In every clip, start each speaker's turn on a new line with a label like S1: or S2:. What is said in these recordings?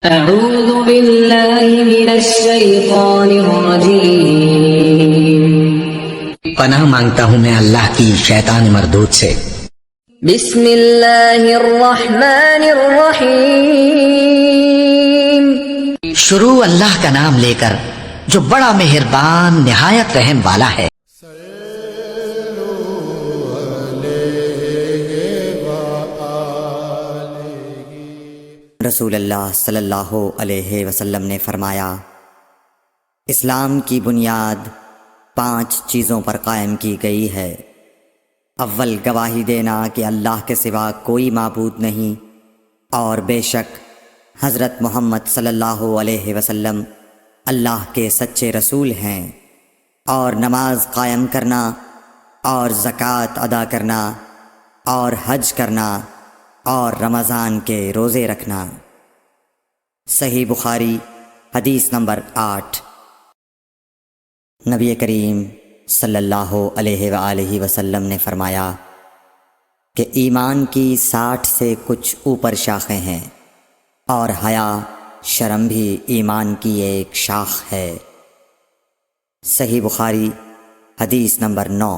S1: أعوذ بالله من الشيطان الرجيم
S2: پناہ مانگتا ہوں میں اللہ کی شیطان مردود سے۔
S1: بسم اللہ الرحمن الرحیم
S2: شروع اللہ کا نام لے کر جو بڑا مہربان نہایت رحم والا ہے۔
S3: رسول اللہ صلی اللہ علیہ وسلم نے فرمایا، اسلام کی بنیاد 5 چیزوں پر قائم کی گئی ہے۔ اول، گواہی دینا کہ اللہ کے سوا کوئی معبود نہیں اور بے شک حضرت محمد صلی اللہ علیہ وسلم اللہ کے سچے رسول ہیں، اور نماز قائم کرنا اور زکوٰۃ ادا کرنا اور حج کرنا اور رمضان کے روزے رکھنا۔ صحیح بخاری حدیث نمبر 8۔ نبی کریم صلی اللہ علیہ وآلہ وسلم نے فرمایا کہ ایمان کی 60 سے کچھ اوپر شاخیں ہیں، اور حیا شرم بھی ایمان کی ایک شاخ ہے۔ صحیح بخاری حدیث نمبر 9۔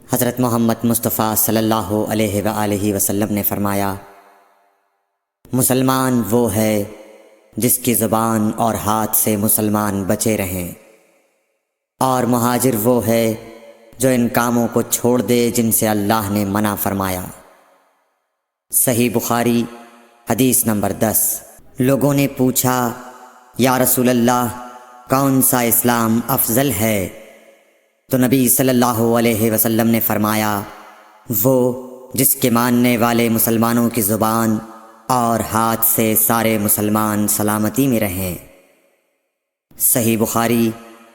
S3: حضرت محمد مصطفیٰ صلی اللہ علیہ وآلہ وسلم نے فرمایا، مسلمان وہ ہے جس کی زبان اور ہاتھ سے مسلمان بچے رہیں، اور مہاجر وہ ہے جو ان کاموں کو چھوڑ دے جن سے اللہ نے منع فرمایا۔ صحیح بخاری حدیث نمبر 10۔ لوگوں نے پوچھا، یا رسول اللہ، کون سا اسلام افضل ہے؟ تو نبی صلی اللہ علیہ وسلم نے فرمایا، وہ جس کے ماننے والے مسلمانوں کی زبان اور ہاتھ سے سارے مسلمان سلامتی میں رہیں۔ صحیح بخاری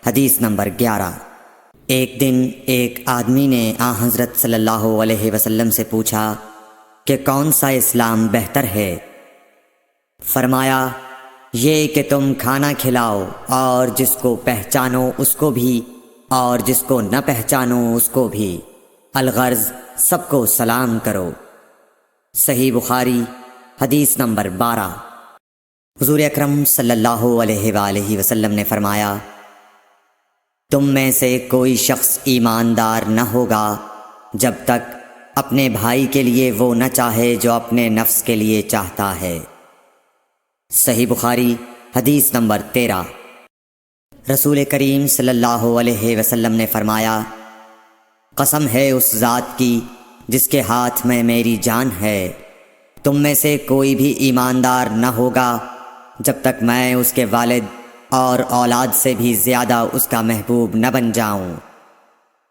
S3: حدیث نمبر 11۔ ایک دن ایک آدمی نے حضرت صلی اللہ علیہ وسلم سے پوچھا کہ کون سا اسلام بہتر ہے؟ فرمایا، یہ کہ تم کھانا کھلاؤ اور جس کو پہچانو اس کو بھی اور جس کو نہ پہچانو اس کو بھی، الغرض سب کو سلام کرو۔ صحیح بخاری حدیث نمبر 12۔ حضور اکرم صلی اللہ علیہ وآلہ وسلم نے فرمایا، تم میں سے کوئی شخص ایماندار نہ ہوگا جب تک اپنے بھائی کے لیے وہ نہ چاہے جو اپنے نفس کے لیے چاہتا ہے۔ صحیح بخاری حدیث نمبر 13۔ رسول کریم صلی اللہ علیہ وسلم نے فرمایا، قسم ہے اس ذات کی جس کے ہاتھ میں میری جان ہے، تم میں سے کوئی بھی ایماندار نہ ہوگا جب تک میں اس کے والد اور اولاد سے بھی زیادہ اس کا محبوب نہ بن جاؤں۔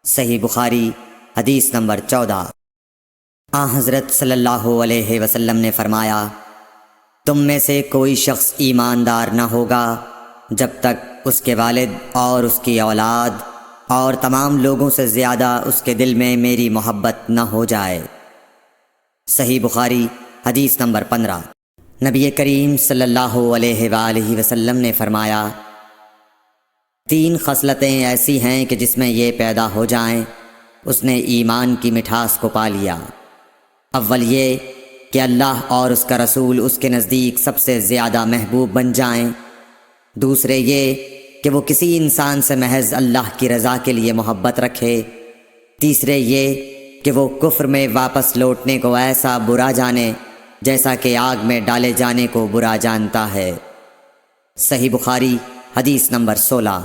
S3: صحیح بخاری حدیث نمبر 14۔ حضرت صلی اللہ علیہ وسلم نے فرمایا، تم میں سے کوئی شخص ایماندار نہ ہوگا جب تک اس کے والد اور اس کی اولاد اور تمام لوگوں سے زیادہ اس کے دل میں میری محبت نہ ہو جائے۔ صحیح بخاری حدیث نمبر 15۔ نبی کریم صلی اللہ علیہ وآلہ وسلم نے فرمایا، 3 خصلتیں ایسی ہیں کہ جس میں یہ پیدا ہو جائیں اس نے ایمان کی مٹھاس کو پا لیا۔ اول یہ کہ اللہ اور اس کا رسول اس کے نزدیک سب سے زیادہ محبوب بن جائیں۔ دوسرے یہ کہ وہ کسی انسان سے محض اللہ کی رضا کے لیے محبت رکھے۔ تیسرے یہ کہ وہ کفر میں واپس لوٹنے کو ایسا برا جانے جیسا کہ آگ میں ڈالے جانے کو برا جانتا ہے۔ صحیح بخاری حدیث نمبر 16۔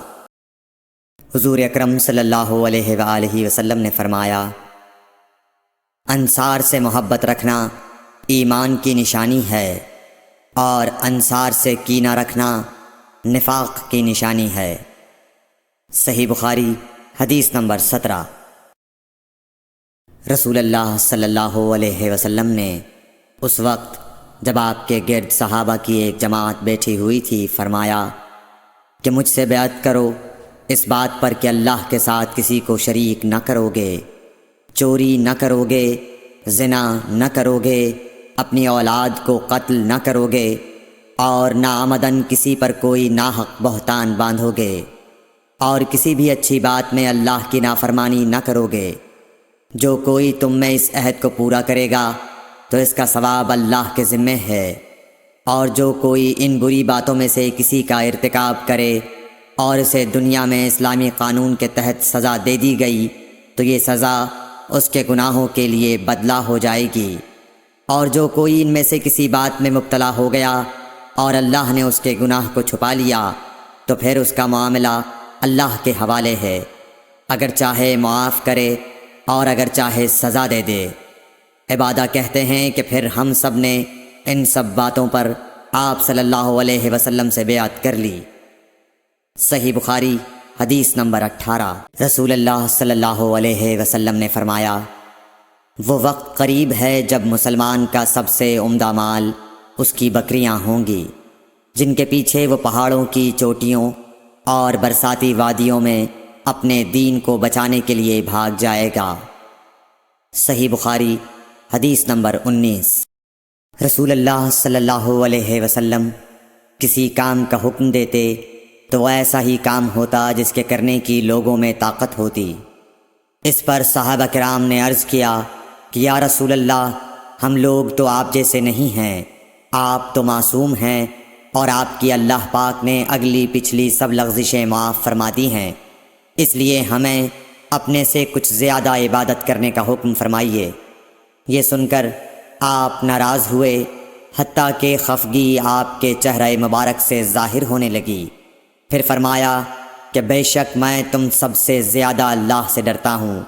S3: حضور اکرم صلی اللہ علیہ وآلہ وسلم نے فرمایا، انصار سے محبت رکھنا ایمان کی نشانی ہے، اور انصار سے کینہ رکھنا نفاق کی نشانی ہے۔ صحیح بخاری حدیث نمبر 17۔ رسول اللہ صلی اللہ علیہ وسلم نے اس وقت جب آپ کے گرد صحابہ کی ایک جماعت بیٹھی ہوئی تھی فرمایا کہ مجھ سے بیعت کرو اس بات پر کہ اللہ کے ساتھ کسی کو شریک نہ کرو گے، چوری نہ کرو گے، زنا نہ کرو گے، اپنی اولاد کو قتل نہ کرو گے، اور ناعمدن کسی پر کوئی ناحق بہتان باندھو گے، اور کسی بھی اچھی بات میں اللہ کی نافرمانی نہ کرو گے۔ جو کوئی تم میں اس عہد کو پورا کرے گا تو اس کا ثواب اللہ کے ذمہ ہے۔ اور جو کوئی ان بری باتوں میں سے کسی کا ارتکاب کرے اور اسے دنیا میں اسلامی قانون کے تحت سزا دے دی گئی تو یہ سزا اس کے گناہوں کے لیے بدلہ ہو جائے گی، اور جو کوئی ان میں سے کسی بات میں مبتلا ہو گیا اور اللہ نے اس کے گناہ کو چھپا لیا تو پھر اس کا معاملہ اللہ کے حوالے ہے، اگر چاہے معاف کرے اور اگر چاہے سزا دے دے۔ عبادہ کہتے ہیں کہ پھر ہم سب نے ان سب باتوں پر آپ صلی اللہ علیہ وسلم سے بیعت کر لی۔ صحیح بخاری حدیث نمبر 18۔ رسول اللہ صلی اللہ علیہ وسلم نے فرمایا، وہ وقت قریب ہے جب مسلمان کا سب سے عمدہ مال اس کی بکریاں ہوں گی، جن کے پیچھے وہ پہاڑوں کی چوٹیوں اور برساتی وادیوں میں اپنے دین کو بچانے کے لیے بھاگ جائے گا۔ صحیح بخاری حدیث نمبر 19۔ رسول اللہ صلی اللہ علیہ وسلم کسی کام کا حکم دیتے تو وہ ایسا ہی کام ہوتا جس کے کرنے کی لوگوں میں طاقت ہوتی۔ اس پر صحابہ کرام نے عرض کیا کہ یا رسول اللہ، ہم لوگ تو آپ جیسے نہیں ہیں، آپ تو معصوم ہیں اور آپ کی اللہ پاک نے اگلی پچھلی سب لغزشیں معاف فرما دی ہیں، اس لیے ہمیں اپنے سے کچھ زیادہ عبادت کرنے کا حکم فرمائیے۔ یہ سن کر آپ ناراض ہوئے، حتیٰ کہ خفگی آپ کے چہرہ مبارک سے ظاہر ہونے لگی۔ پھر فرمایا کہ بے شک میں تم سب سے زیادہ اللہ سے ڈرتا ہوں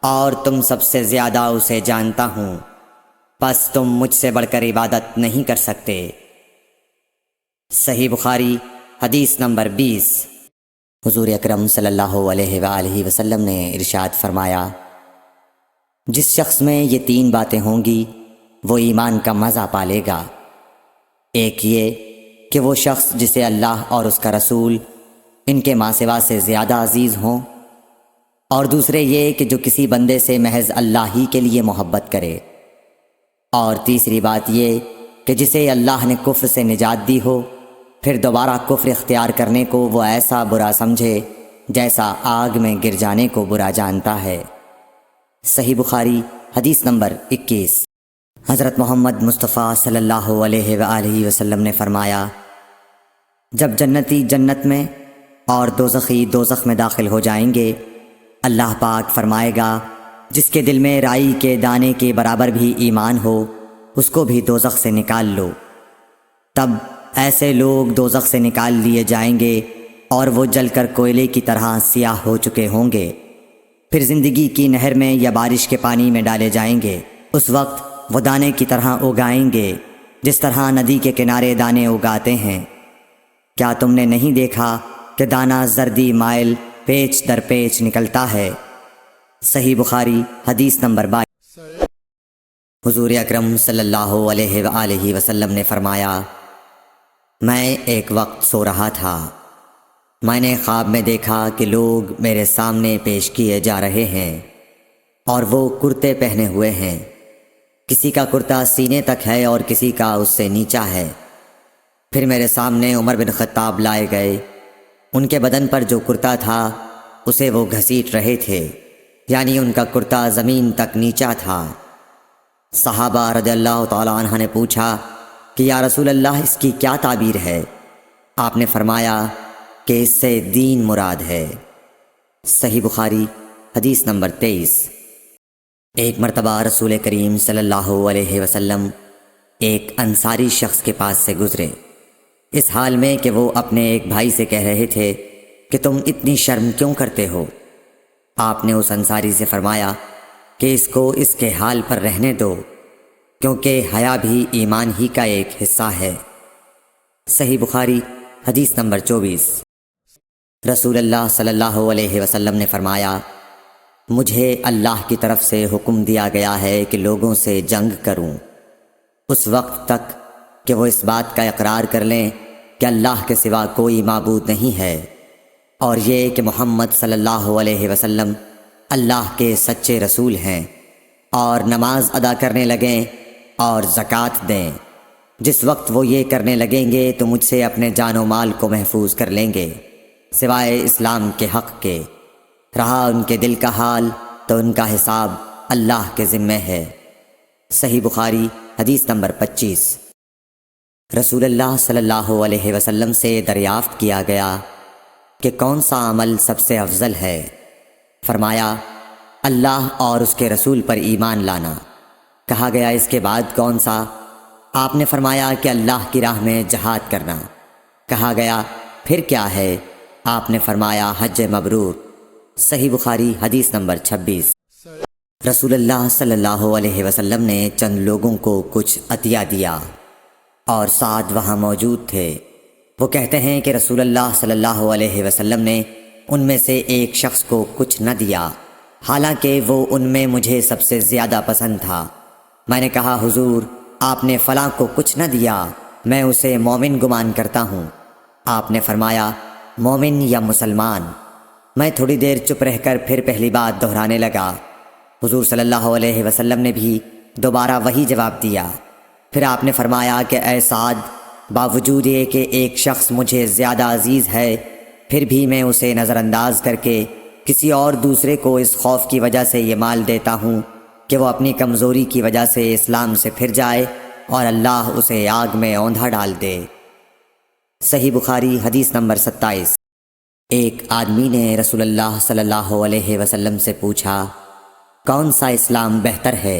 S3: اور تم سب سے زیادہ اسے جانتا ہوں، پس تم مجھ سے بڑھ کر عبادت نہیں کر سکتے۔ صحیح بخاری حدیث نمبر 20۔ حضور اکرم صلی اللہ علیہ وآلہ وسلم نے ارشاد فرمایا، جس شخص میں یہ 3 باتیں ہوں گی وہ ایمان کا مزہ پالے گا۔ ایک یہ کہ وہ شخص جسے اللہ اور اس کا رسول ان کے ماں سوا سے زیادہ عزیز ہوں، اور دوسرے یہ کہ جو کسی بندے سے محض اللہ ہی کے لیے محبت کرے، اور تیسری بات یہ کہ جسے اللہ نے کفر سے نجات دی ہو پھر دوبارہ کفر اختیار کرنے کو وہ ایسا برا سمجھے جیسا آگ میں گر جانے کو برا جانتا ہے۔ صحیح بخاری حدیث نمبر 21۔ حضرت محمد مصطفیٰ صلی اللہ علیہ وآلہ وسلم نے فرمایا، جب جنتی جنت میں اور دوزخی دوزخ میں داخل ہو جائیں گے، اللہ پاک فرمائے گا جس کے دل میں رائی کے دانے کے برابر بھی ایمان ہو اس کو بھی دوزخ سے نکال لو۔ تب ایسے لوگ دوزخ سے نکال لیے جائیں گے اور وہ جل کر کوئلے کی طرح سیاہ ہو چکے ہوں گے، پھر زندگی کی نہر میں یا بارش کے پانی میں ڈالے جائیں گے۔ اس وقت وہ دانے کی طرح اگائیں گے جس طرح ندی کے کنارے دانے اگاتے ہیں۔ کیا تم نے نہیں دیکھا کہ دانہ زردی مائل پیچ در پیچ نکلتا ہے؟ صحیح بخاری حدیث نمبر 22۔ حضور اکرم صلی اللہ علیہ وآلہ وسلم نے فرمایا، میں ایک وقت سو رہا تھا، میں نے خواب میں دیکھا کہ لوگ میرے سامنے پیش کیے جا رہے ہیں اور وہ کرتے پہنے ہوئے ہیں، کسی کا کرتا سینے تک ہے اور کسی کا اس سے نیچا ہے۔ پھر میرے سامنے عمر بن خطاب لائے گئے، ان کے بدن پر جو کرتا تھا اسے وہ گھسیٹ رہے تھے، یعنی ان کا کرتا زمین تک نیچا تھا۔ صحابہ رضی اللہ تعالی عنہ نے پوچھا کہ یا رسول اللہ، اس کی کیا تعبیر ہے؟ آپ نے فرمایا کہ اس سے دین مراد ہے۔ صحیح بخاری حدیث نمبر 23۔ ایک مرتبہ رسول کریم صلی اللہ علیہ وسلم ایک انصاری شخص کے پاس سے گزرے، اس حال میں کہ وہ اپنے ایک بھائی سے کہہ رہے تھے کہ تم اتنی شرم کیوں کرتے ہو؟ آپ نے اس انصاری سے فرمایا کہ اس کو اس کے حال پر رہنے دو، کیونکہ حیا بھی ایمان ہی کا ایک حصہ ہے۔ صحیح بخاری حدیث نمبر 24۔ رسول اللہ صلی اللہ علیہ وسلم نے فرمایا، مجھے اللہ کی طرف سے حکم دیا گیا ہے کہ لوگوں سے جنگ کروں اس وقت تک کہ وہ اس بات کا اقرار کر لیں کہ اللہ کے سوا کوئی معبود نہیں ہے، اور یہ کہ محمد صلی اللہ علیہ وسلم اللہ کے سچے رسول ہیں، اور نماز ادا کرنے لگیں اور زکوٰۃ دیں۔ جس وقت وہ یہ کرنے لگیں گے تو مجھ سے اپنے جان و مال کو محفوظ کر لیں گے سوائے اسلام کے حق کے، رہا ان کے دل کا حال تو ان کا حساب اللہ کے ذمہ ہے۔ صحیح بخاری حدیث نمبر 25۔ رسول اللہ صلی اللہ علیہ وسلم سے دریافت کیا گیا کہ کون سا عمل سب سے افضل ہے؟ فرمایا اللہ اور اس کے رسول پر ایمان لانا۔ کہا گیا اس کے بعد کون سا؟ آپ نے فرمایا کہ اللہ کی راہ میں جہاد کرنا۔ کہا گیا پھر کیا ہے؟ آپ نے فرمایا حج مبرور۔ صحیح بخاری حدیث نمبر 26۔ رسول اللہ صلی اللہ علیہ وسلم نے چند لوگوں کو کچھ عطیہ دیا اور سعد وہاں موجود تھے۔ وہ کہتے ہیں کہ رسول اللہ صلی اللہ علیہ وسلم نے ان میں سے ایک شخص کو کچھ نہ دیا، حالانکہ وہ ان میں مجھے سب سے زیادہ پسند تھا۔ میں نے کہا حضور آپ نے فلاں کو کچھ نہ دیا، میں اسے مومن گمان کرتا ہوں۔ آپ نے فرمایا مومن یا مسلمان؟ میں تھوڑی دیر چپ رہ کر پھر پہلی بات دہرانے لگا۔ حضور صلی اللہ علیہ وسلم نے بھی دوبارہ وہی جواب دیا۔ پھر آپ نے فرمایا کہ اے سعد، باوجود یہ کہ ایک شخص مجھے زیادہ عزیز ہے، پھر بھی میں اسے نظر انداز کر کے کسی اور دوسرے کو اس خوف کی وجہ سے یہ مال دیتا ہوں کہ وہ اپنی کمزوری کی وجہ سے اسلام سے پھر جائے اور اللہ اسے آگ میں اوندھا ڈال دے۔ صحیح بخاری حدیث نمبر 27۔ ایک آدمی نے رسول اللہ صلی اللہ علیہ وسلم سے پوچھا کون سا اسلام بہتر ہے؟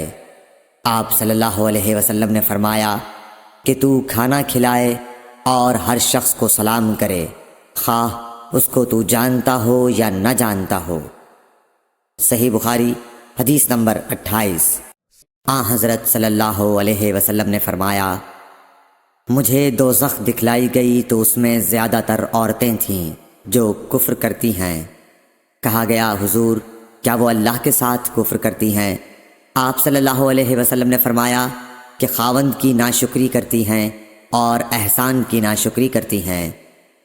S3: آپ صلی اللہ علیہ وسلم نے فرمایا کہ تو کھانا کھلائے اور ہر شخص کو سلام کرے، خواہ اس کو تو جانتا ہو یا نہ جانتا ہو۔ صحیح بخاری حدیث نمبر 28۔ حضرت صلی اللہ علیہ وسلم نے فرمایا مجھے دوزخ دکھلائی گئی تو اس میں زیادہ تر عورتیں تھیں جو کفر کرتی ہیں۔ کہا گیا حضور کیا وہ اللہ کے ساتھ کفر کرتی ہیں؟ آپ صلی اللہ علیہ وسلم نے فرمایا کہ خاوند کی ناشکری کرتی ہیں اور احسان کی ناشکری کرتی ہیں۔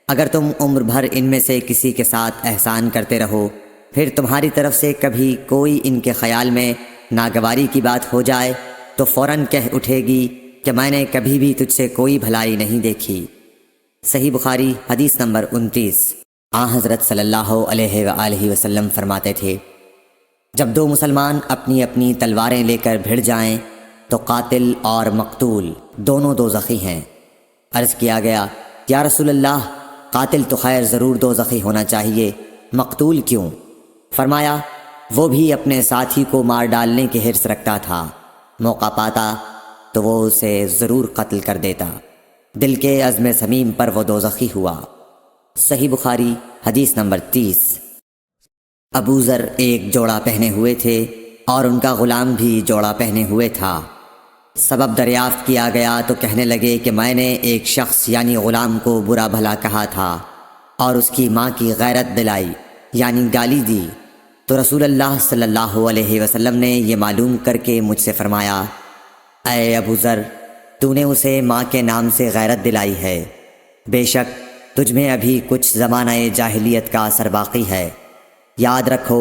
S3: اگر تم عمر بھر ان میں سے کسی کے ساتھ احسان کرتے رہو، پھر تمہاری طرف سے کبھی کوئی ان کے خیال میں ناگواری کی بات ہو جائے تو فوراً کہہ اٹھے گی کہ میں نے کبھی بھی تجھ سے کوئی بھلائی نہیں دیکھی۔ صحیح بخاری حدیث نمبر 29۔ حضرت صلی اللہ علیہ وآلہ وسلم فرماتے تھے جب دو مسلمان اپنی اپنی تلواریں لے کر بھڑ جائیں تو قاتل اور مقتول دونوں دوزخی ہیں۔ عرض کیا گیا یا رسول اللہ قاتل تو خیر ضرور دوزخی ہونا چاہیے، مقتول کیوں؟ فرمایا وہ بھی اپنے ساتھی کو مار ڈالنے کی حرص رکھتا تھا، موقع پاتا تو وہ اسے ضرور قتل کر دیتا، دل کے عزم صمیم پر وہ دوزخی ہوا۔ صحیح بخاری حدیث نمبر 30۔ ابو ذر ایک جوڑا پہنے ہوئے تھے اور ان کا غلام بھی جوڑا پہنے ہوئے تھا۔ سبب دریافت کیا گیا تو کہنے لگے کہ میں نے ایک شخص یعنی غلام کو برا بھلا کہا تھا اور اس کی ماں کی غیرت دلائی یعنی گالی دی، تو رسول اللہ صلی اللہ علیہ وسلم نے یہ معلوم کر کے مجھ سے فرمایا اے ابو ذر تو نے اسے ماں کے نام سے غیرت دلائی ہے، بے شک تجھ میں ابھی کچھ زمانہ جاہلیت کا اثر باقی ہے، یاد رکھو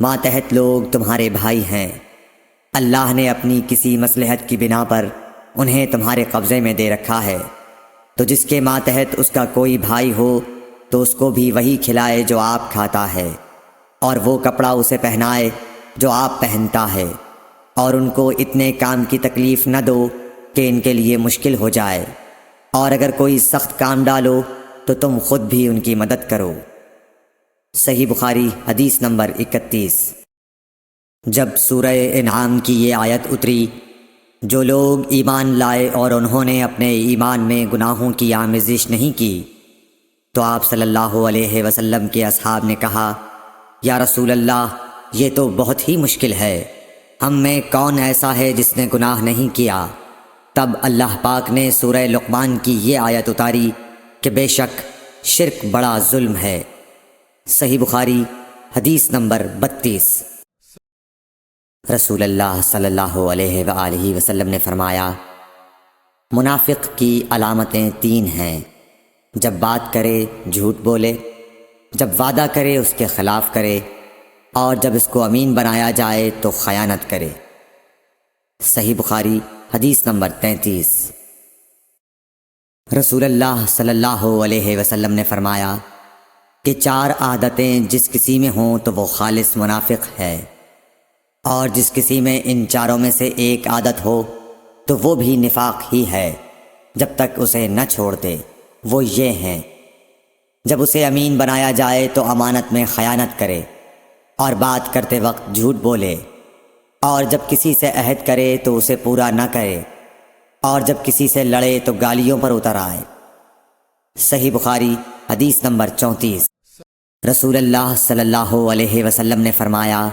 S3: ماتحت لوگ تمہارے بھائی ہیں، اللہ نے اپنی کسی مصلحت کی بنا پر انہیں تمہارے قبضے میں دے رکھا ہے، تو جس کے ماتحت اس کا کوئی بھائی ہو تو اس کو بھی وہی کھلائے جو آپ کھاتا ہے، اور وہ کپڑا اسے پہنائے جو آپ پہنتا ہے، اور ان کو اتنے کام کی تکلیف نہ دو کہ ان کے لیے مشکل ہو جائے، اور اگر کوئی سخت کام ڈالو تو تم خود بھی ان کی مدد کرو۔ صحیح بخاری حدیث نمبر 31۔ جب سورہ انعام کی یہ آیت اتری جو لوگ ایمان لائے اور انہوں نے اپنے ایمان میں گناہوں کی آمیزش نہیں کی، تو آپ صلی اللہ علیہ وسلم کے اصحاب نے کہا یا رسول اللہ یہ تو بہت ہی مشکل ہے، ہم میں کون ایسا ہے جس نے گناہ نہیں کیا؟ تب اللہ پاک نے سورہ لقمان کی یہ آیت اتاری کہ بے شک شرک بڑا ظلم ہے۔ صحیح بخاری حدیث نمبر 32۔ رسول اللہ صلی اللہ علیہ وآلہ وسلم نے فرمایا منافق کی علامتیں 3 ہیں، جب بات کرے جھوٹ بولے، جب وعدہ کرے اس کے خلاف کرے، اور جب اس کو امین بنایا جائے تو خیانت کرے۔ صحیح بخاری حدیث نمبر 33۔ رسول اللہ صلی اللہ علیہ وسلم نے فرمایا کہ 4 عادتیں جس کسی میں ہوں تو وہ خالص منافق ہے، اور جس کسی میں ان 4 میں سے ایک عادت ہو تو وہ بھی نفاق ہی ہے۔ جب تک اسے نہ چھوڑ دے، وہ یہ ہیں: جب اسے امین بنایا جائے تو امانت میں خیانت کرے اور بات کرتے وقت جھوٹ بولے، اور جب کسی سے عہد کرے تو اسے پورا نہ کرے، اور جب کسی سے لڑے تو گالیوں پر اتر آئے۔ صحیح بخاری حدیث نمبر 34۔ رسول اللہ صلی اللہ علیہ وسلم نے فرمایا: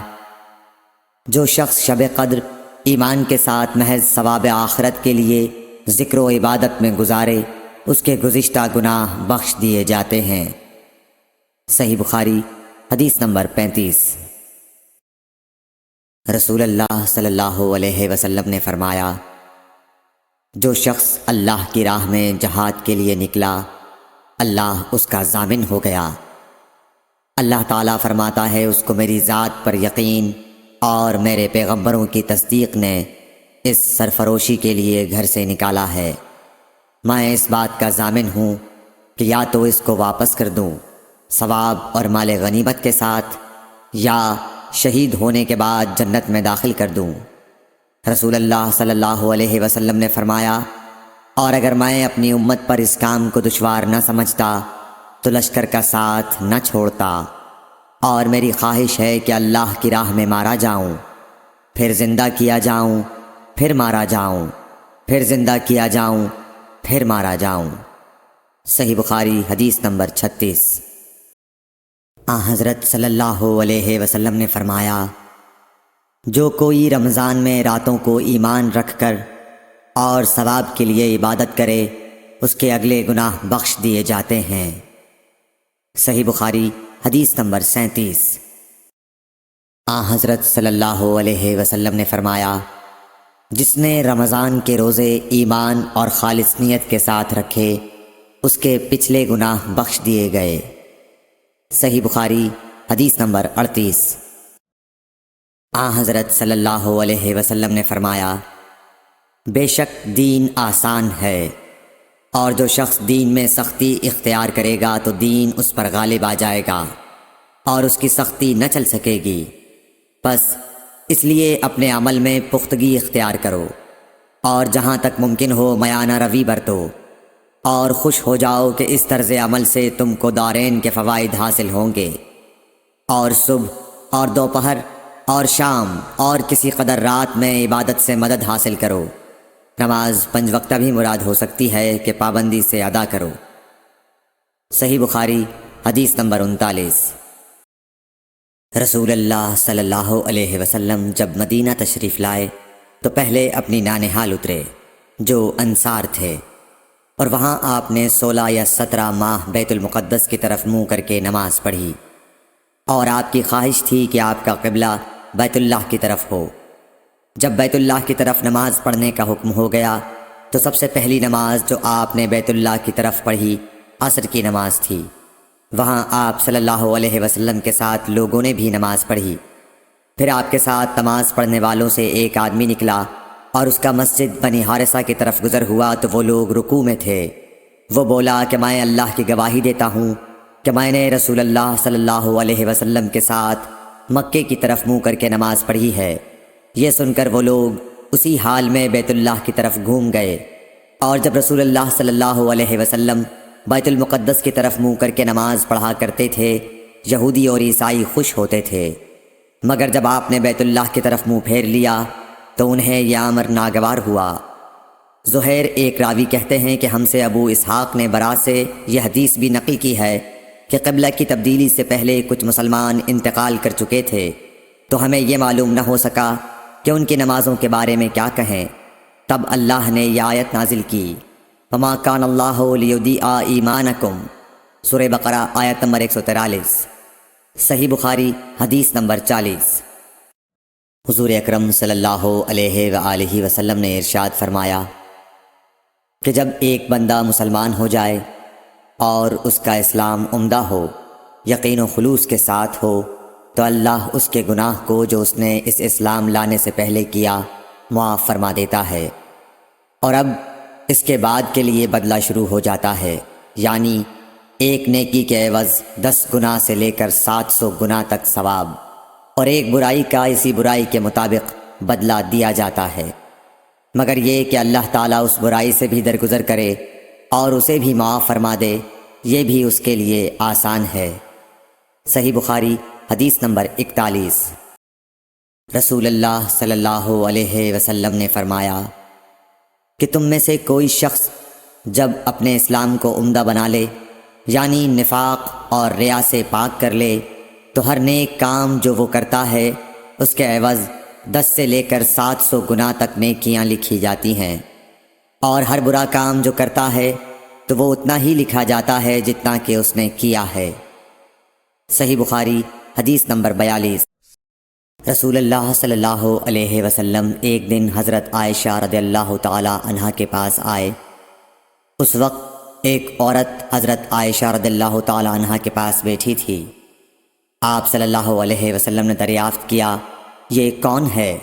S3: جو شخص شب قدر ایمان کے ساتھ محض ثواب آخرت کے لیے ذکر و عبادت میں گزارے، اس کے گزشتہ گناہ بخش دیے جاتے ہیں۔ صحیح بخاری حدیث نمبر 35۔ رسول اللہ صلی اللہ علیہ وسلم نے فرمایا: جو شخص اللہ کی راہ میں جہاد کے لیے نکلا، اللہ اس کا ضامن ہو گیا۔ اللہ تعالیٰ فرماتا ہے: اس کو میری ذات پر یقین اور میرے پیغمبروں کی تصدیق نے اس سرفروشی کے لیے گھر سے نکالا ہے۔ میں اس بات کا ضامن ہوں کہ یا تو اس کو واپس کر دوں ثواب اور مال غنیمت کے ساتھ، یا شہید ہونے کے بعد جنت میں داخل کر دوں۔ رسول اللہ صلی اللہ علیہ وسلم نے فرمایا: اور اگر میں اپنی امت پر اس کام کو دشوار نہ سمجھتا تو لشکر کا ساتھ نہ چھوڑتا، اور میری خواہش ہے کہ اللہ کی راہ میں مارا جاؤں، پھر زندہ کیا جاؤں، پھر مارا جاؤں، پھر زندہ کیا جاؤں، پھر مارا جاؤں۔ صحیح بخاری حدیث نمبر 36۔ حضرت صلی اللہ علیہ وسلم نے فرمایا: جو کوئی رمضان میں راتوں کو ایمان رکھ کر اور ثواب کے لیے عبادت کرے، اس کے اگلے گناہ بخش دیے جاتے ہیں۔ صحیح بخاری حدیث نمبر 37۔ حضرت صلی اللہ علیہ وسلم نے فرمایا: جس نے رمضان کے روزے ایمان اور خالص نیت کے ساتھ رکھے، اس کے پچھلے گناہ بخش دیے گئے۔ صحیح بخاری حدیث نمبر 38۔ حضرت صلی اللہ علیہ وسلم نے فرمایا: بے شک دین آسان ہے، اور جو شخص دین میں سختی اختیار کرے گا تو دین اس پر غالب آ جائے گا اور اس کی سختی نہ چل سکے گی۔ بس اس لیے اپنے عمل میں پختگی اختیار کرو، اور جہاں تک ممکن ہو میانہ روی برتو، اور خوش ہو جاؤ کہ اس طرز عمل سے تم کو دارین کے فوائد حاصل ہوں گے، اور صبح اور دوپہر اور شام اور کسی قدر رات میں عبادت سے مدد حاصل کرو۔ نماز 5 وقتہ بھی مراد ہو سکتی ہے کہ پابندی سے ادا کرو۔ صحیح بخاری حدیث نمبر 39۔ رسول اللہ صلی اللہ علیہ وسلم جب مدینہ تشریف لائے تو پہلے اپنی نانہال اترے جو انصار تھے، اور وہاں آپ نے 16 یا 17 ماہ بیت المقدس کی طرف منہ کر کے نماز پڑھی، اور آپ کی خواہش تھی کہ آپ کا قبلہ بیت اللہ کی طرف ہو۔ جب بیت اللہ کی طرف نماز پڑھنے کا حکم ہو گیا تو سب سے پہلی نماز جو آپ نے بیت اللہ کی طرف پڑھی عصر کی نماز تھی۔ وہاں آپ صلی اللہ علیہ وسلم کے ساتھ لوگوں نے بھی نماز پڑھی۔ پھر آپ کے ساتھ نماز پڑھنے والوں سے ایک آدمی نکلا اور اس کا مسجد بنی حارثہ کی طرف گزر ہوا تو وہ لوگ رکوع میں تھے۔ وہ بولا کہ میں اللہ کی گواہی دیتا ہوں کہ میں نے رسول اللہ صلی اللہ علیہ وسلم کے ساتھ مکے کی طرف منہ کر کے نماز پڑھی ہے۔ یہ سن کر وہ لوگ اسی حال میں بیت اللہ کی طرف گھوم گئے، اور جب رسول اللہ صلی اللہ علیہ وسلم بیت المقدس کی طرف منہ کر کے نماز پڑھا کرتے تھے، یہودی اور عیسائی خوش ہوتے تھے، مگر جب آپ نے بیت اللہ کی طرف منہ پھیر لیا تو انہیں یہ امر ناگوار ہوا۔ زہیر ایک راوی کہتے ہیں کہ ہم سے ابو اسحاق نے برا سے یہ حدیث بھی نقل کی ہے کہ قبلہ کی تبدیلی سے پہلے کچھ مسلمان انتقال کر چکے تھے، تو ہمیں یہ معلوم نہ ہو سکا کہ ان کی نمازوں کے بارے میں کیا کہیں۔ تب اللہ نے یہ آیت نازل کی: وَمَا كَانَ اللَّهُ لِيُضِيعَ إِيمَانَكُمْ، سورہ بقرہ آیت نمبر 143۔ صحیح بخاری حدیث نمبر 40۔ حضور اکرم صلی اللہ علیہ وآلہ وسلم نے ارشاد فرمایا کہ جب ایک بندہ مسلمان ہو جائے اور اس کا اسلام عمدہ ہو، یقین و خلوص کے ساتھ ہو، تو اللہ اس کے گناہ کو جو اس نے اس اسلام لانے سے پہلے کیا معاف فرما دیتا ہے، اور اب اس کے بعد کے لیے بدلہ شروع ہو جاتا ہے، یعنی ایک نیکی کے عوض 10 گناہ سے لے کر 700 گناہ تک ثواب، اور ایک برائی کا اسی برائی کے مطابق بدلہ دیا جاتا ہے۔ مگر یہ کہ اللہ تعالیٰ اس برائی سے بھی درگزر کرے اور اسے بھی معاف فرما دے، یہ بھی اس کے لیے آسان ہے۔ صحیح بخاری حدیث نمبر 41۔ رسول اللہ صلی اللہ علیہ وسلم نے فرمایا کہ تم میں سے کوئی شخص جب اپنے اسلام کو عمدہ بنا لے، یعنی نفاق اور ریا سے پاک کر لے، تو ہر نیک کام جو وہ کرتا ہے اس کے عوض 10 سے لے کر 700 گنا تک نیکیاں لکھی جاتی ہیں، اور ہر برا کام جو کرتا ہے تو وہ اتنا ہی لکھا جاتا ہے جتنا کہ اس نے کیا ہے۔ صحیح بخاری حدیث نمبر 42۔ رسول اللہ صلی اللہ علیہ وسلم ایک دن حضرت عائشہ رضی اللہ تعالی عنہا کے پاس آئے۔ اس وقت ایک عورت حضرت عائشہ رضی اللہ تعالی عنہا کے پاس بیٹھی تھی۔ آپ صلی اللہ علیہ وسلم نے دریافت کیا، یہ کون ہے؟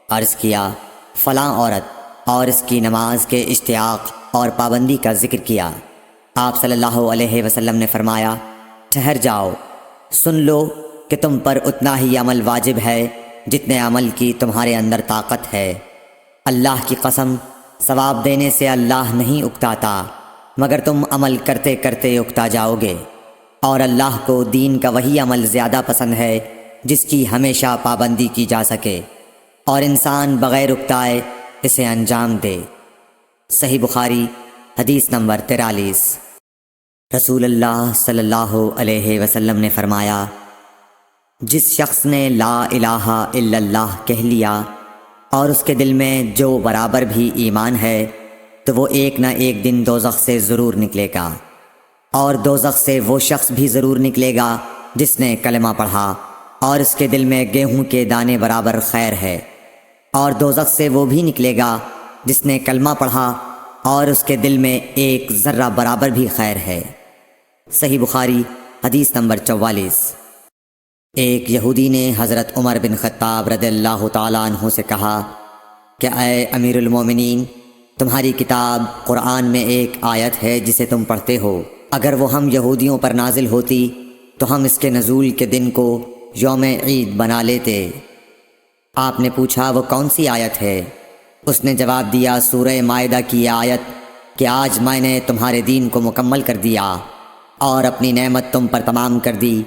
S3: عرض کیا، فلاں عورت، اور اس کی نماز کے اشتیاق اور پابندی کا ذکر کیا۔ آپ صلی اللہ علیہ وسلم نے فرمایا، ٹھہر جاؤ، سن لو کہ تم پر اتنا ہی عمل واجب ہے جتنے عمل کی تمہارے اندر طاقت ہے۔ اللہ کی قسم، ثواب دینے سے اللہ نہیں اکتاتا، مگر تم عمل کرتے کرتے اکتا جاؤ گے، اور اللہ کو دین کا وہی عمل زیادہ پسند ہے جس کی ہمیشہ پابندی کی جا سکے، اور انسان بغیر اکتائے اسے انجام دے۔ صحیح بخاری حدیث نمبر 43۔ رسول اللہ صلی اللہ علیہ وسلم نے فرمایا، جس شخص نے لا الہ الا اللہ کہہ لیا اور اس کے دل میں جو برابر بھی ایمان ہے تو وہ ایک نہ ایک دن دوزخ سے ضرور نکلے گا، اور دوزخ سے وہ شخص بھی ضرور نکلے گا جس نے کلمہ پڑھا اور اس کے دل میں گیہوں کے دانے برابر خیر ہے، اور دوزخ سے وہ بھی نکلے گا جس نے کلمہ پڑھا اور اس کے دل میں ایک ذرہ برابر بھی خیر ہے۔ صحیح بخاری حدیث نمبر 44۔ ایک یہودی نے حضرت عمر بن خطاب رضی اللہ تعالیٰ عنہ سے کہا کہ اے امیر المومنین، تمہاری کتاب قرآن میں ایک آیت ہے جسے تم پڑھتے ہو، اگر وہ ہم یہودیوں پر نازل ہوتی تو ہم اس کے نزول کے دن کو یوم عید بنا لیتے۔ آپ نے پوچھا، وہ کون سی آیت ہے؟ اس نے جواب دیا، سورہ مائدہ کی یہ آیت کہ آج میں نے تمہارے دین کو مکمل کر دیا اور اپنی نعمت تم پر تمام کر دی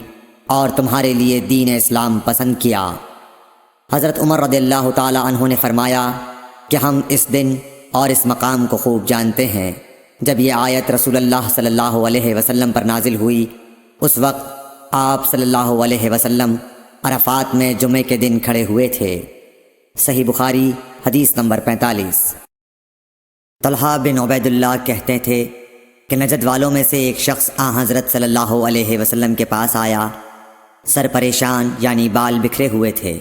S3: اور تمہارے لیے دین اسلام پسند کیا۔ حضرت عمر رضی اللہ تعالی عنہ نے فرمایا کہ ہم اس دن اور اس مقام کو خوب جانتے ہیں۔ جب یہ آیت رسول اللہ صلی اللہ علیہ وسلم پر نازل ہوئی، اس وقت آپ صلی اللہ علیہ وسلم عرفات میں جمعے کے دن کھڑے ہوئے تھے۔ صحیح بخاری حدیث نمبر 45۔ طلحہ بن عبید اللہ کہتے تھے کہ نجد والوں میں سے ایک شخص حضرت صلی اللہ علیہ وسلم کے پاس آیا، سر پریشان یعنی بال بکھرے ہوئے تھے۔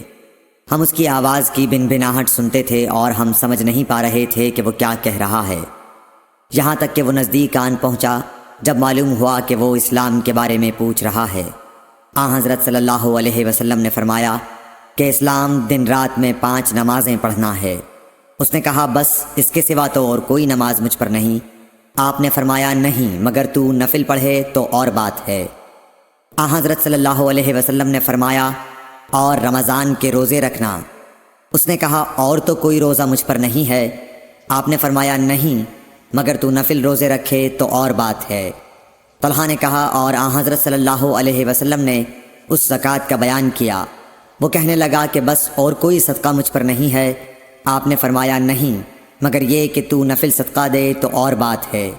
S3: ہم اس کی آواز کی بنبناہٹ سنتے تھے اور ہم سمجھ نہیں پا رہے تھے کہ وہ کیا کہہ رہا ہے، یہاں تک کہ وہ نزدیک آن پہنچا جب معلوم ہوا کہ وہ اسلام کے بارے میں پوچھ رہا ہے۔ حضرت صلی اللہ علیہ وسلم نے فرمایا کہ اسلام دن رات میں 5 نمازیں پڑھنا ہے۔ اس نے کہا، بس اس کے سوا تو اور کوئی نماز مجھ پر نہیں۔ آپ نے فرمایا، نہیں، مگر تو نفل پڑھے تو اور بات ہے۔ حضرت صلی اللہ علیہ وسلم نے فرمایا، اور رمضان کے روزے رکھنا۔ اس نے کہا، اور تو کوئی روزہ مجھ پر نہیں ہے۔ آپ نے فرمایا، نہیں، مگر تو نفل روزے رکھے تو اور بات ہے۔ طلحہ نے کہا، اور حضرت صلی اللہ علیہ وسلم نے اس زکوٰۃ کا بیان کیا۔ وہ کہنے لگا کہ بس اور کوئی صدقہ مجھ پر نہیں ہے۔ آپ نے فرمایا، نہیں، مگر یہ کہ تو نفل صدقہ دے تو اور بات ہے۔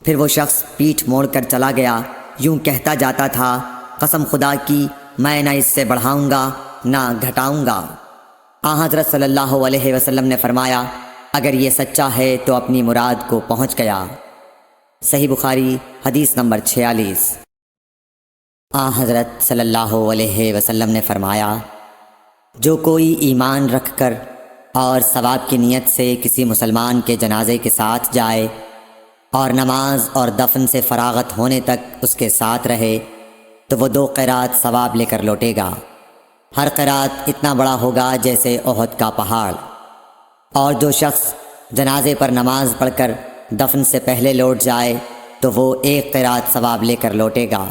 S3: پھر وہ شخص پیٹھ موڑ کر چلا گیا، یوں کہتا جاتا تھا، قسم خدا کی میں نہ اس سے بڑھاؤں گا نہ گھٹاؤں گا۔ حضرت صلی اللہ علیہ وسلم نے فرمایا، اگر یہ سچا ہے تو اپنی مراد کو پہنچ گیا۔ صحیح بخاری حدیث نمبر 46۔ حضرت صلی اللہ علیہ وسلم نے فرمایا، جو کوئی ایمان رکھ کر اور ثواب کی نیت سے کسی مسلمان کے جنازے کے ساتھ جائے اور نماز اور دفن سے فراغت ہونے تک اس کے ساتھ رہے تو وہ 2 قرات ثواب لے کر لوٹے گا۔ ہر قرات اتنا بڑا ہوگا جیسے احد کا پہاڑ۔ اور جو شخص جنازے پر نماز پڑھ کر دفن سے پہلے لوٹ جائے تو وہ 1 قرات ثواب لے کر لوٹے گا۔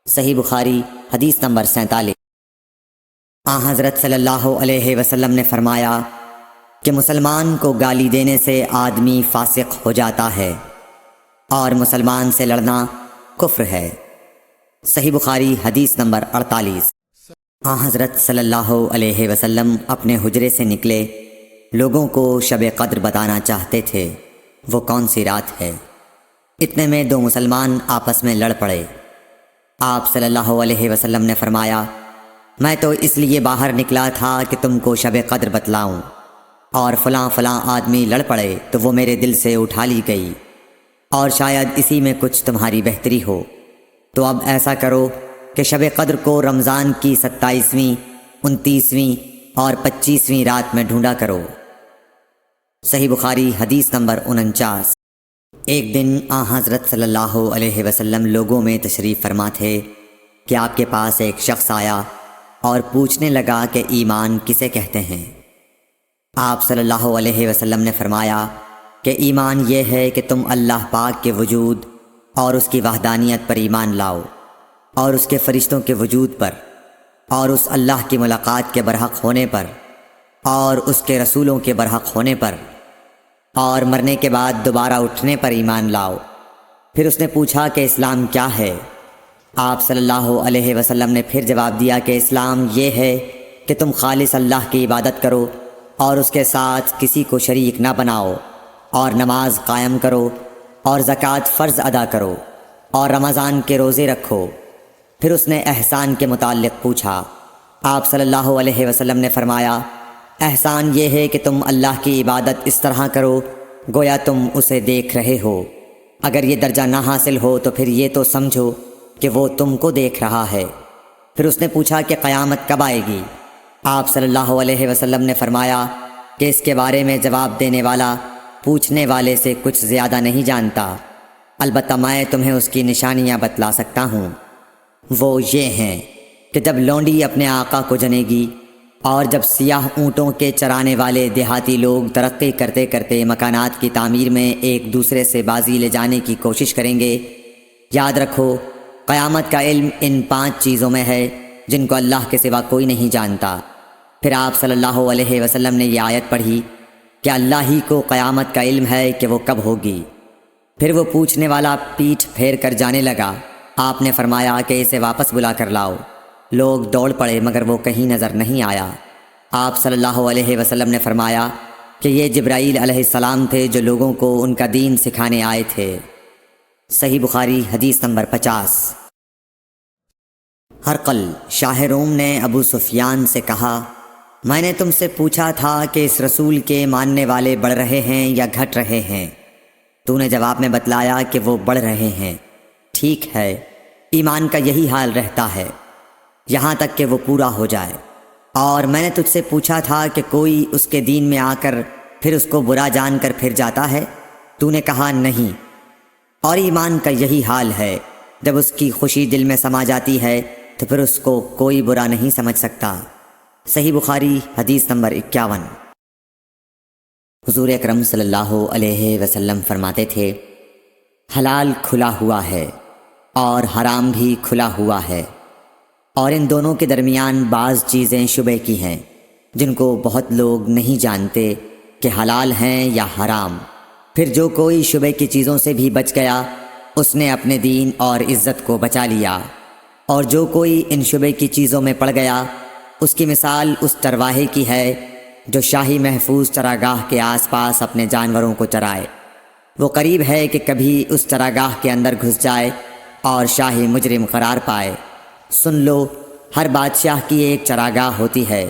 S3: صحیح بخاری حدیث نمبر 47۔ حضرت صلی اللہ علیہ وسلم نے فرمایا، کہ مسلمان کو گالی دینے سے آدمی فاسق ہو جاتا ہے اور مسلمان سے لڑنا کفر ہے۔ صحیح بخاری حدیث نمبر 48۔ حضرت صلی اللہ علیہ وسلم اپنے حجرے سے نکلے، لوگوں کو شب قدر بتانا چاہتے تھے وہ کون سی رات ہے۔ اتنے میں دو مسلمان آپس میں لڑ پڑے۔ آپ صلی اللہ علیہ وسلم نے فرمایا، میں تو اس لیے باہر نکلا تھا کہ تم کو شب قدر بتلاؤں، اور فلاں فلاں آدمی لڑ پڑے تو وہ میرے دل سے اٹھا لی گئی، اور شاید اسی میں کچھ تمہاری بہتری ہو، تو اب ایسا کرو کہ شب قدر کو رمضان کی 27ویں، 29ویں اور 25ویں رات میں ڈھونڈا کرو۔ صحیح بخاری حدیث نمبر 49۔ ایک دن حضرت صلی اللہ علیہ وسلم لوگوں میں تشریف فرما تھے کہ آپ کے پاس ایک شخص آیا اور پوچھنے لگا کہ ایمان کسے کہتے ہیں۔ آپ صلی اللہ علیہ وسلم نے فرمایا کہ ایمان یہ ہے کہ تم اللہ پاک کے وجود اور اس کی وحدانیت پر ایمان لاؤ، اور اس کے فرشتوں کے وجود پر، اور اس اللہ کی ملاقات کے برحق ہونے پر، اور اس کے رسولوں کے برحق ہونے پر، اور مرنے کے بعد دوبارہ اٹھنے پر ایمان لاؤ۔ پھر اس نے پوچھا کہ اسلام کیا ہے؟ آپ صلی اللہ علیہ وسلم نے پھر جواب دیا کہ اسلام یہ ہے کہ تم خالص اللہ کی عبادت کرو اور اس کے ساتھ کسی کو شریک نہ بناؤ، اور نماز قائم کرو، اور زکوٰۃ فرض ادا کرو، اور رمضان کے روزے رکھو۔ پھر اس نے احسان کے متعلق پوچھا۔ آپ صلی اللہ علیہ وسلم نے فرمایا، احسان یہ ہے کہ تم اللہ کی عبادت اس طرح کرو گویا تم اسے دیکھ رہے ہو۔ اگر یہ درجہ نہ حاصل ہو تو پھر یہ تو سمجھو کہ وہ تم کو دیکھ رہا ہے۔ پھر اس نے پوچھا کہ قیامت کب آئے گی؟ آپ صلی اللہ علیہ وسلم نے فرمایا کہ اس کے بارے میں جواب دینے والا پوچھنے والے سے کچھ زیادہ نہیں جانتا، البتہ میں تمہیں اس کی نشانیاں بتلا سکتا ہوں۔ وہ یہ ہیں کہ جب لونڈی اپنے آقا کو جنے گی، اور جب سیاہ اونٹوں کے چرانے والے دیہاتی لوگ ترقی کرتے کرتے مکانات کی تعمیر میں ایک دوسرے سے بازی لے جانے کی کوشش کریں گے، یاد رکھو قیامت کا علم ان 5 چیزوں میں ہے جن کو اللہ کے سوا کوئی نہیں جانتا۔ پھر آپ صلی اللہ علیہ وسلم نے یہ آیت پڑھی کہ اللہ ہی کو قیامت کا علم ہے کہ وہ کب ہوگی۔ پھر وہ پوچھنے والا پیٹھ پھیر کر جانے لگا۔ آپ نے فرمایا کہ اسے واپس بلا کر لاؤ۔ لوگ دوڑ پڑے مگر وہ کہیں نظر نہیں آیا۔ آپ صلی اللہ علیہ وسلم نے فرمایا کہ یہ جبرائیل علیہ السلام تھے جو لوگوں کو ان کا دین سکھانے آئے تھے۔ صحیح بخاری حدیث نمبر 50۔ ہرقل شاہ روم نے ابو سفیان سے کہا، میں نے تم سے پوچھا تھا کہ اس رسول کے ماننے والے بڑھ رہے ہیں یا گھٹ رہے ہیں؟ تو نے جواب میں بتلایا کہ وہ بڑھ رہے ہیں۔ ٹھیک ہے، ایمان کا یہی حال رہتا ہے یہاں تک کہ وہ پورا ہو جائے۔ اور میں نے تجھ سے پوچھا تھا کہ کوئی اس کے دین میں آ کر پھر اس کو برا جان کر پھر جاتا ہے؟ تو نے کہا نہیں۔ اور ایمان کا یہی حال ہے، جب اس کی خوشی دل میں سما جاتی ہے تو پھر اس کو کوئی برا نہیں سمجھ سکتا۔ صحیح بخاری حدیث نمبر 51۔ حضور اکرم صلی اللہ علیہ وسلم فرماتے تھے، حلال کھلا ہوا ہے اور حرام بھی کھلا ہوا ہے، اور ان دونوں کے درمیان بعض چیزیں شبہ کی ہیں جن کو بہت لوگ نہیں جانتے کہ حلال ہیں یا حرام۔ پھر جو کوئی شبہ کی چیزوں سے بھی بچ گیا اس نے اپنے دین اور عزت کو بچا لیا، اور جو کوئی ان شبہ کی چیزوں میں پڑ گیا اس کی مثال اس چرواہے کی ہے جو شاہی محفوظ چراگاہ کے آس پاس اپنے جانوروں کو چرائے۔ وہ قریب ہے کہ کبھی اس چراگاہ کے اندر گھس جائے اور شاہی مجرم قرار پائے۔ سن لو، ہر بادشاہ کی ایک چراگاہ ہوتی ہے،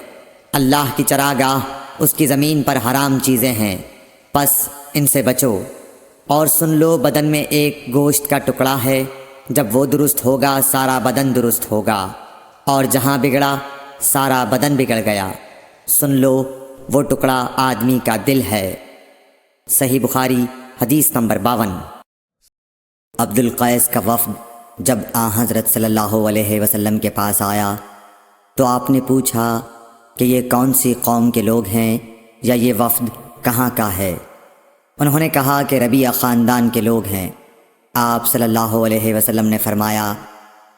S3: اللہ کی چراگاہ اس کی زمین پر حرام چیزیں ہیں، پس ان سے بچو۔ اور سن لو، بدن میں ایک گوشت کا ٹکڑا ہے، جب وہ درست ہوگا سارا بدن درست ہوگا، اور جہاں بگڑا سارا بدن بگڑ گیا۔ سن لو، وہ ٹکڑا آدمی کا دل ہے۔ صحیح بخاری حدیث نمبر 52۔ عبد القیس کا وفد جب حضرت صلی اللہ علیہ وسلم کے پاس آیا تو آپ نے پوچھا کہ یہ کون سی قوم کے لوگ ہیں یا یہ وفد کہاں کا ہے؟ انہوں نے کہا کہ ربیعہ خاندان کے لوگ ہیں۔ آپ صلی اللہ علیہ وسلم نے فرمایا،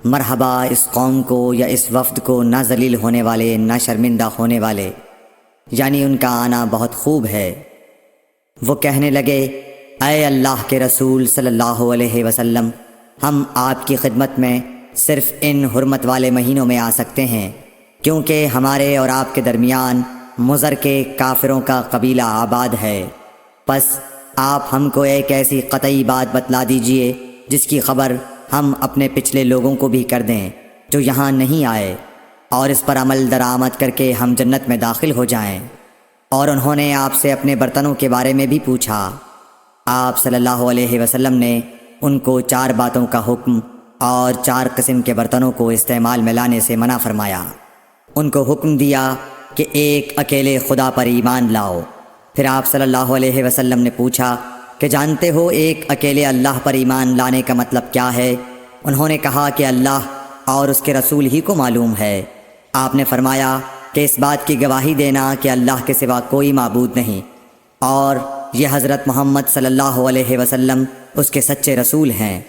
S3: مرحبا اس قوم کو یا اس وفد کو، نہ ذلیل ہونے والے نہ شرمندہ ہونے والے۔ یعنی ان کا آنا بہت خوب ہے۔ وہ کہنے لگے، اے اللہ کے رسول صلی اللہ علیہ وسلم، ہم آپ کی خدمت میں صرف ان حرمت والے مہینوں میں آ سکتے ہیں، کیونکہ ہمارے اور آپ کے درمیان مضر کے کافروں کا قبیلہ آباد ہے۔ پس آپ ہم کو ایک ایسی قطعی بات بتلا دیجئے جس کی خبر ہم اپنے پچھلے لوگوں کو بھی کر دیں جو یہاں نہیں آئے، اور اس پر عمل درآمد کر کے ہم جنت میں داخل ہو جائیں۔ اور انہوں نے آپ سے اپنے برتنوں کے بارے میں بھی پوچھا۔ آپ صلی اللہ علیہ وسلم نے ان کو 4 باتوں کا حکم اور 4 قسم کے برتنوں کو استعمال میں لانے سے منع فرمایا۔ ان کو حکم دیا کہ ایک اکیلے خدا پر ایمان لاؤ۔ پھر آپ صلی اللہ علیہ وسلم نے پوچھا کہ جانتے ہو ایک اکیلے اللہ پر ایمان لانے کا مطلب کیا ہے؟ انہوں نے کہا کہ اللہ اور اس کے رسول ہی کو معلوم ہے۔ آپ نے فرمایا کہ اس بات کی گواہی دینا کہ اللہ کے سوا کوئی معبود نہیں، اور یہ حضرت محمد صلی اللہ علیہ وسلم اس کے سچے رسول ہیں،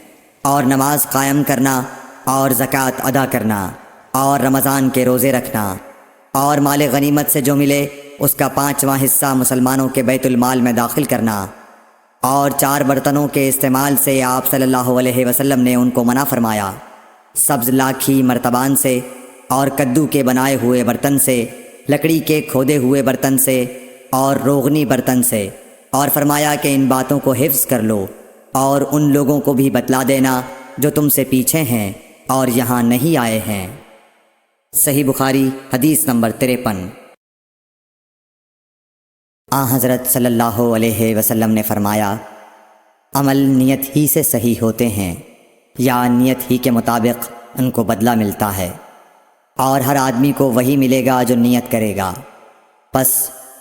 S3: اور نماز قائم کرنا اور زکوٰۃ ادا کرنا اور رمضان کے روزے رکھنا اور مال غنیمت سے جو ملے اس کا 5واں حصہ مسلمانوں کے بیت المال میں داخل کرنا، اور 4 برتنوں کے استعمال سے آپ صلی اللہ علیہ وسلم نے ان کو منع فرمایا، سبز لاکھی مرتبان سے اور کدو کے بنائے ہوئے برتن سے، لکڑی کے کھودے ہوئے برتن سے اور روغنی برتن سے، اور فرمایا کہ ان باتوں کو حفظ کر لو اور ان لوگوں کو بھی بتلا دینا جو تم سے پیچھے ہیں اور یہاں نہیں آئے ہیں۔ صحیح بخاری حدیث نمبر 53۔ حضرت صلی اللہ علیہ وسلم نے فرمایا، عمل نیت ہی سے صحیح ہوتے ہیں یا نیت ہی کے مطابق ان کو بدلہ ملتا ہے، اور ہر آدمی کو وہی ملے گا جو نیت کرے گا۔ پس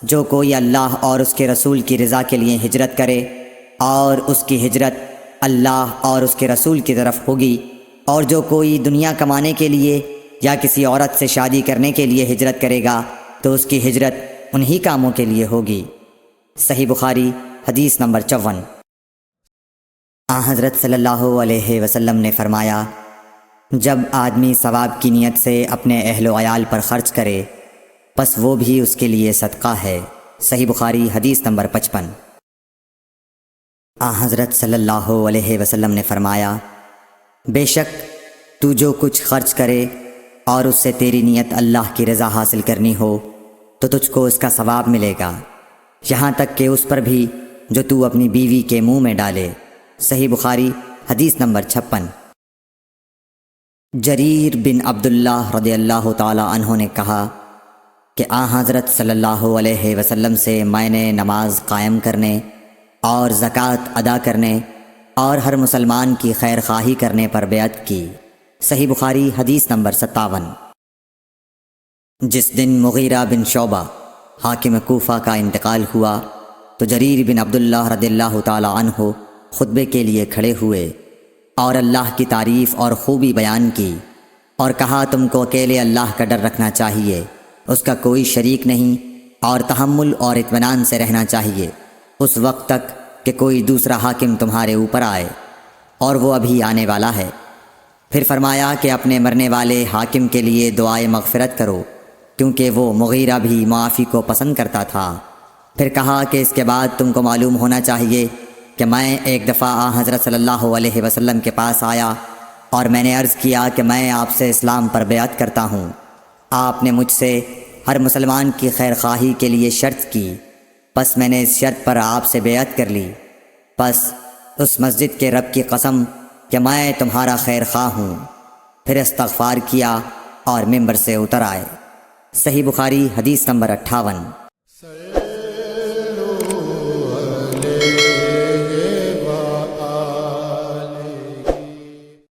S3: جو کوئی اللہ اور اس کے رسول کی رضا کے لیے ہجرت کرے اور اس کی ہجرت اللہ اور اس کے رسول کی طرف ہوگی، اور جو کوئی دنیا کمانے کے لیے یا کسی عورت سے شادی کرنے کے لیے ہجرت کرے گا تو اس کی ہجرت انہی کاموں کے لیے ہوگی۔ صحیح بخاری حدیث نمبر 54۔ حضرت صلی اللہ علیہ وسلم نے فرمایا، جب آدمی ثواب کی نیت سے اپنے اہل و عیال پر خرچ کرے پس وہ بھی اس کے لیے صدقہ ہے۔ صحیح بخاری حدیث نمبر 55۔ حضرت صلی اللہ علیہ وسلم نے فرمایا، بے شک تو جو کچھ خرچ کرے اور اس سے تیری نیت اللہ کی رضا حاصل کرنی ہو تو تجھ کو اس کا ثواب ملے گا، یہاں تک کہ اس پر بھی جو تو اپنی بیوی کے منہ میں ڈالے۔ صحیح بخاری حدیث نمبر 56۔ جریر بن عبداللہ رضی اللہ تعالی عنہ نے کہا کہ حضرت صلی اللہ علیہ وسلم سے میں نے نماز قائم کرنے اور زکوٰۃ ادا کرنے اور ہر مسلمان کی خیر خواہی کرنے پر بیعت کی۔ صحیح بخاری حدیث نمبر 57۔ جس دن مغیرہ بن شعبہ حاکم کوفہ کا انتقال ہوا تو جریر بن عبداللہ رضی اللہ تعالی عنہ خطبے کے لیے کھڑے ہوئے اور اللہ کی تعریف اور خوبی بیان کی، اور کہا تم کو اکیلے اللہ کا ڈر رکھنا چاہیے، اس کا کوئی شریک نہیں، اور تحمل اور اطمینان سے رہنا چاہیے اس وقت تک کہ کوئی دوسرا حاکم تمہارے اوپر آئے، اور وہ ابھی آنے والا ہے۔ پھر فرمایا کہ اپنے مرنے والے حاکم کے لیے دعائے مغفرت کرو، کیونکہ وہ مغیرہ بھی معافی کو پسند کرتا تھا۔ پھر کہا کہ اس کے بعد تم کو معلوم ہونا چاہیے کہ میں ایک دفعہ حضرت صلی اللہ علیہ وسلم کے پاس آیا اور میں نے عرض کیا کہ میں آپ سے اسلام پر بیعت کرتا ہوں۔ آپ نے مجھ سے ہر مسلمان کی خیر خواہی کے لیے شرط کی، پس میں نے اس شرط پر آپ سے بیعت کر لی۔ پس اس مسجد کے رب کی قسم کہ میں تمہارا خیر خواہ ہوں۔ پھر استغفار کیا اور ممبر سے اتر آئے۔ صحیح بخاری حدیث نمبر 58۔